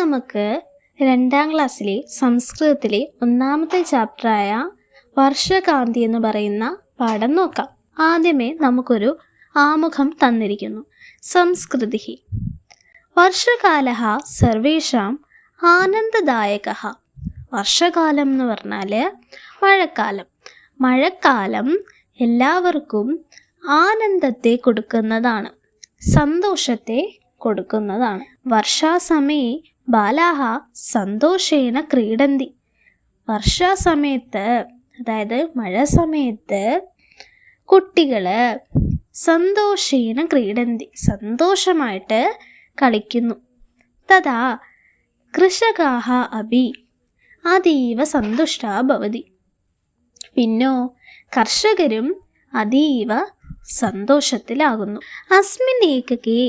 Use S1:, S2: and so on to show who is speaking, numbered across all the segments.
S1: നമുക്ക് 2ാം ക്ലാസ്സിലെ സംസ്കൃതത്തിലെ 1ാമത്തെ ചാപ്റ്ററായ വർഷകാന്തി എന്ന് പറയുന്ന പാഠം നോക്കാം. ആദ്യമേ നമുക്കൊരു ആമുഖം തന്നിരിക്കുന്നു. സംസ്കൃതി. വർഷകാലഃ സർവേഷാം ആനന്ദദായകഃ. വർഷകാലം എന്ന് പറഞ്ഞാൽ മഴക്കാലം. മഴക്കാലം എല്ലാവർക്കും ആനന്ദത്തെ കൊടുക്കുന്നതാണ്, സന്തോഷത്തെ കൊടുക്കുന്നതാണ്. വർഷാസമയെ ബാലാഹ സന്തോഷേന ക്രീഡന്തി. വർഷാസമയത്ത്, അതായത് മഴ സമയത്ത് കുട്ടികൾ സന്തോഷേന ക്രീഡന്തി, സന്തോഷമായിട്ട് കളിക്കുന്നു. തഥാ കൃഷകാഹ അപി അതീവ സന്തുഷ്ടാ ഭവതി. പിന്നോ കർഷകരും അതീവ സന്തോഷത്തിലാകുന്നു. അസ്മിൻ ഏകകേ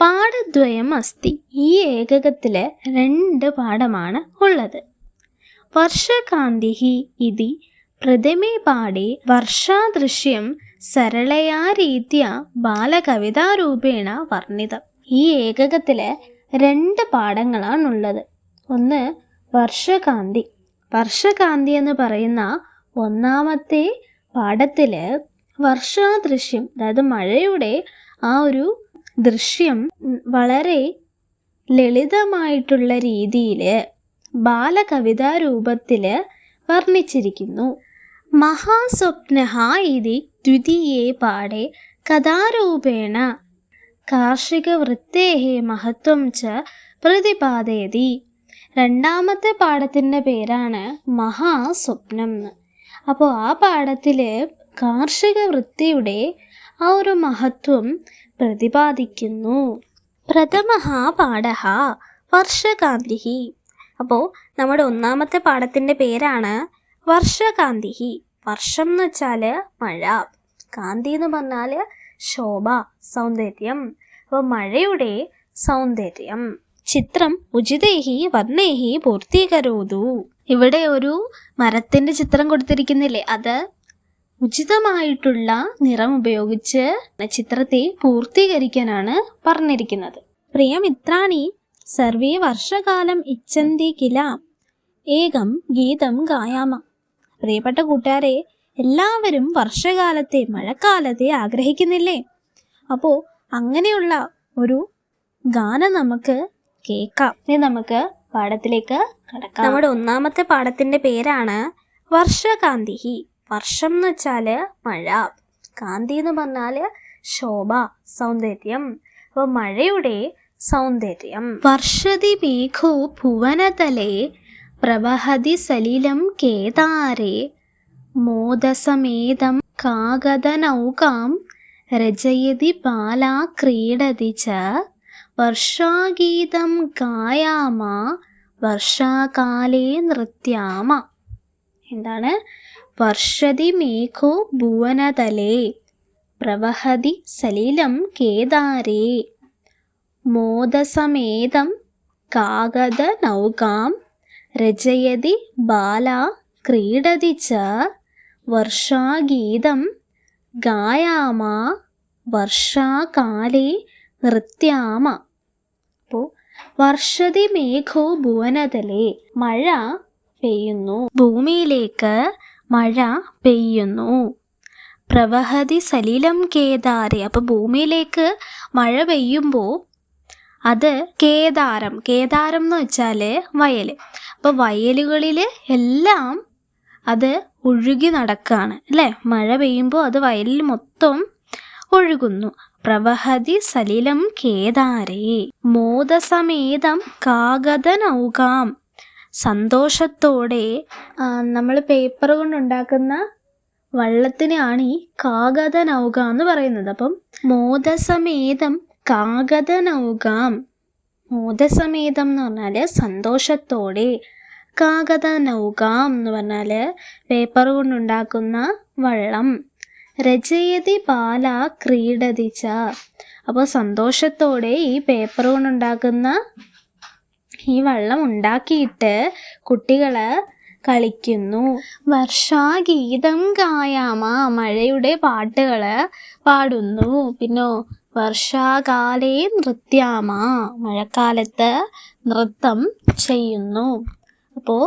S1: പാഠദ്വയം അസ്തി. ഈ ഏകകത്തിൽ 2 പാഠമാണ് ഉള്ളത്. വർഷകാന്തിഃ ഇതി പ്രഥമേ പാഠേ വർഷാദൃശ്യം സരളയാ രീതിയ ബാലകവിതാരൂപേണ വർണ്ണിതം. ഈ ഏകകത്തിൽ 2 പാഠങ്ങളാണുള്ളത്. ഒന്ന് വർഷകാന്തി. വർഷകാന്തി എന്ന് പറയുന്ന 1ാമത്തെ പാഠത്തിൽ വർഷാദൃശ്യം, അതായത് മഴയുടെ ആ ഒരു ദൃശ്യം വളരെ ലളിതമായിട്ടുള്ള രീതിയിൽ ബാലകവിതാരൂപത്തിൽ വർണ്ണിച്ചിരിക്കുന്നു. മഹാസ്വപ്നഃ ഇതി ദ്വിതീയേ പാഠേ കഥാരൂപേണ കാർഷികവൃത്തേഃ മഹത്വം ച പ്രതിപാദയതി. 2ാമത്തെ പാഠത്തിൻ്റെ പേരാണ് മഹാസ്വപ്നം. അപ്പോൾ ആ പാഠത്തിൽ കാർഷിക വൃത്തിയുടെ ആ ഒരു മഹത്വം പ്രതിപാദിക്കുന്നു. പ്രഥമഃ പാഠഃ വർഷകാന്തിഃ. അപ്പോൾ നമ്മുടെ 1ാമത്തെ പാഠത്തിൻ്റെ പേരാണ് വർഷകാന്തിഃ. വർഷം എന്ന് വെച്ചാൽ മഴ, കാന്തി എന്ന് പറഞ്ഞാൽ ശോഭ, സൗന്ദര്യം. അപ്പോൾ മഴയുടെ സൗന്ദര്യം. ചിത്രം ഉചിതൈഃ വർണ്ണൈഃ പൂർത്തീകരോതു. ഇവിടെ ഒരു മരത്തിൻ്റെ ചിത്രം കൊടുത്തിരിക്കുന്നില്ലേ, അത് ഉചിതമായിട്ടുള്ള നിറം ഉപയോഗിച്ച് ചിത്രത്തെ പൂർത്തീകരിക്കാനാണ് പറഞ്ഞിരിക്കുന്നത്. പ്രിയമിത്രാണി സർവേ വർഷകാലം ഇച്ഛന്തി കില ഏകം ഗീതം ഗായാമ. പ്രിയപ്പെട്ട കൂട്ടുകാരെ, എല്ലാവരും വർഷകാലത്തെ, മഴക്കാലത്തെ ആഗ്രഹിക്കുന്നില്ലേ? അപ്പോൾ അങ്ങനെയുള്ള ഒരു ഗാനം നമുക്ക് കേൾക്കാം. ഇനി നമുക്ക് പാഠത്തിലേക്ക് കടക്കാം. നമ്മുടെ 1ാമത്തെ പാഠത്തിൻ്റെ പേരാണ് വർഷകാന്തിഃ. വർഷം എന്ന് വെച്ചാൽ മഴ, കാന്തി എന്ന് പറഞ്ഞാൽ ശോഭ, സൗന്ദര്യം. അപ്പോൾ മഴയുടെ സൗന്ദര്യം. വർഷതി മേഘോ ഭുവനതലേ പ്രവഹതി സലിലം കേദാരേ മോദസമേതം കാഗദനൗകാം രചയതി ബാലാ ക്രീഡതി ച വർഷാഗീതം ഗായാമ വർഷാകാലേ നൃത്യാമ. എന്താണ്? വർഷതി മേഘോ ഭുവനതലേ പ്രവഹതി സലിലം കേദാരേ മോദസമേതം കാഗദനൗകാം രചയതി ബാലാ ക്രീഡതി ച വർഷാഗീതം ഗായാമ വർഷാകാലേ നൃത്യാമ. അപ്പോൾ വർഷതി മേഘോ ഭുവനതലേ, മഴ പെയ്യുന്നു, ഭൂമിയിലേക്ക് മഴ പെയ്യുന്നു. പ്രവഹതി സലിലം കേദാരേ, അപ്പോൾ ഭൂമിയിലേക്ക് മഴ പെയ്യുമ്പോൾ അത് കേദാരം, കേദാരം എന്ന് വെച്ചാൽ വയൽ. അപ്പോൾ വയലുകളിൽ എല്ലാം അത് ഒഴുകി നടക്കുകയാണ് അല്ലേ? മഴ പെയ്യുമ്പോൾ അത് വയലിൽ മൊത്തം ഒഴുകുന്നു. പ്രവഹതി സലിലം കേദാരേ മോദസമേതം കാഗദനൗകാം. സന്തോഷത്തോടെ നമ്മൾ പേപ്പർ കൊണ്ടുണ്ടാക്കുന്ന വള്ളത്തിനാണ് ഈ കാഗദനൗക എന്ന് പറയുന്നത്. അപ്പം മോദസമേതം കാഗദനൗകാം, മോദസമേതം എന്ന് പറഞ്ഞാൽ സന്തോഷത്തോടെ, കാഗദനൗകാം എന്ന് പറഞ്ഞാൽ പേപ്പർ കൊണ്ടുണ്ടാക്കുന്ന വള്ളം. രചയതി ബാല ക്രീഡതി ച, അപ്പോൾ സന്തോഷത്തോടെ ഈ പേപ്പർ കൊണ്ടുണ്ടാക്കുന്ന ഈ വള്ളം ഉണ്ടാക്കിയിട്ട് കുട്ടികൾ കളിക്കുന്നു. വർഷാഗീതം ഗായാമ, മഴയുടെ പാട്ടുകൾ പാടുന്നു. പിന്നോ വർഷാകാലേ നൃത്യാമ, മഴക്കാലത്ത് നൃത്തം ചെയ്യുന്നു. അപ്പോൾ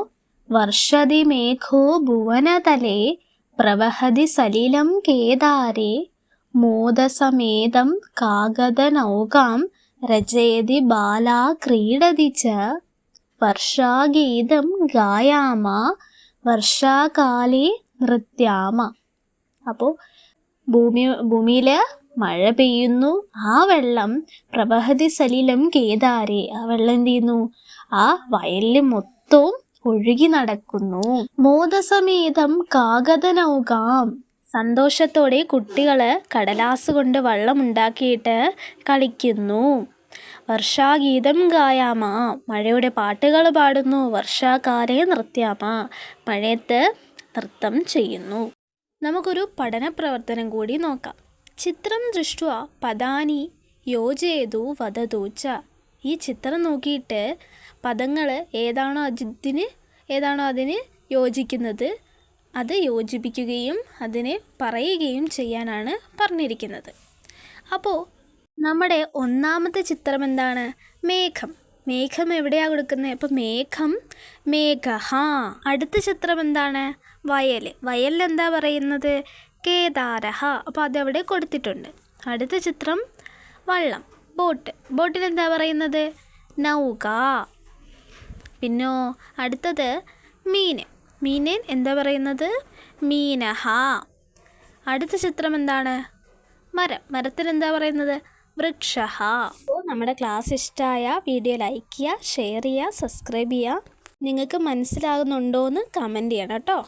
S1: വർഷതി മേഘോ ഭുവനതലേ പ്രവഹതി സലിലം കേദാരേ മോദസമേതം കാഗദനൗകാം രചയതി ബാലാ ക്രീഡതി ച വർഷാഗീതം ഗായാമ വർഷാകാലേ നൃത്യാമ. അപ്പോൾ ഭൂമിയിൽ മഴ പെയ്യുന്നു, ആ വെള്ളം പ്രവഹതി സലിലം കേദാരേ, ആ വെള്ളം എന്ത് ചെയ്യുന്നു, ആ വയലിൽ മൊത്തവും ഒഴുകി നടക്കുന്നു. മോദസമേതം കാഗദനൗകാം, സന്തോഷത്തോടെ കുട്ടികള് കടലാസ് കൊണ്ട് വള്ളം ഉണ്ടാക്കിയിട്ട് കളിക്കുന്നു. വർഷാഗീതം ഗായാമ, മഴയുടെ പാട്ടുകൾ പാടുന്നു. വർഷാകാലേ നൃത്യാമ, മഴയത്ത് നൃത്തം ചെയ്യുന്നു. നമുക്കൊരു പഠന പ്രവർത്തനം കൂടി നോക്കാം. ചിത്രം ദൃഷ്ട്വാ പദാനി യോജയതു വദതു ച. ഈ ചിത്രം നോക്കിയിട്ട് പദങ്ങൾ ഏതാണോ അതിന് യോജിക്കുന്നത് അത് യോജിപ്പിക്കുകയും അതിനെ പറയുകയും ചെയ്യാനാണ് പറഞ്ഞിരിക്കുന്നത്. അപ്പോൾ നമ്മുടെ ഒന്നാമത്തെ ചിത്രം എന്താണ്? മേഘം. മേഘം എവിടെയാണ് കൊടുക്കുന്നത്? അപ്പോൾ മേഘഃ. അടുത്ത ചിത്രം എന്താണ്? വയലിൽ എന്താ പറയുന്നത്? കേദാരഃ. അപ്പോൾ അതെവിടെ കൊടുത്തിട്ടുണ്ട്. അടുത്ത ചിത്രം വള്ളം, ബോട്ടിൽ എന്താ പറയുന്നത്? നൗക. പിന്നോ അടുത്തത് മീൻ എന്താ പറയുന്നത്? മീനഃ. അടുത്ത ചിത്രം എന്താണ്? മരത്തിന് എന്താ പറയുന്നത്? വൃക്ഷഃ. അപ്പോൾ നമ്മുടെ ക്ലാസ് ഇഷ്ടമായ വീഡിയോ ലൈക്ക് ചെയ്യുക, ഷെയർ ചെയ്യുക, സബ്സ്ക്രൈബ് ചെയ്യുക. നിങ്ങൾക്ക് മനസ്സിലാകുന്നുണ്ടോ എന്ന് കമൻറ്റ് ചെയ്യണം കേട്ടോ.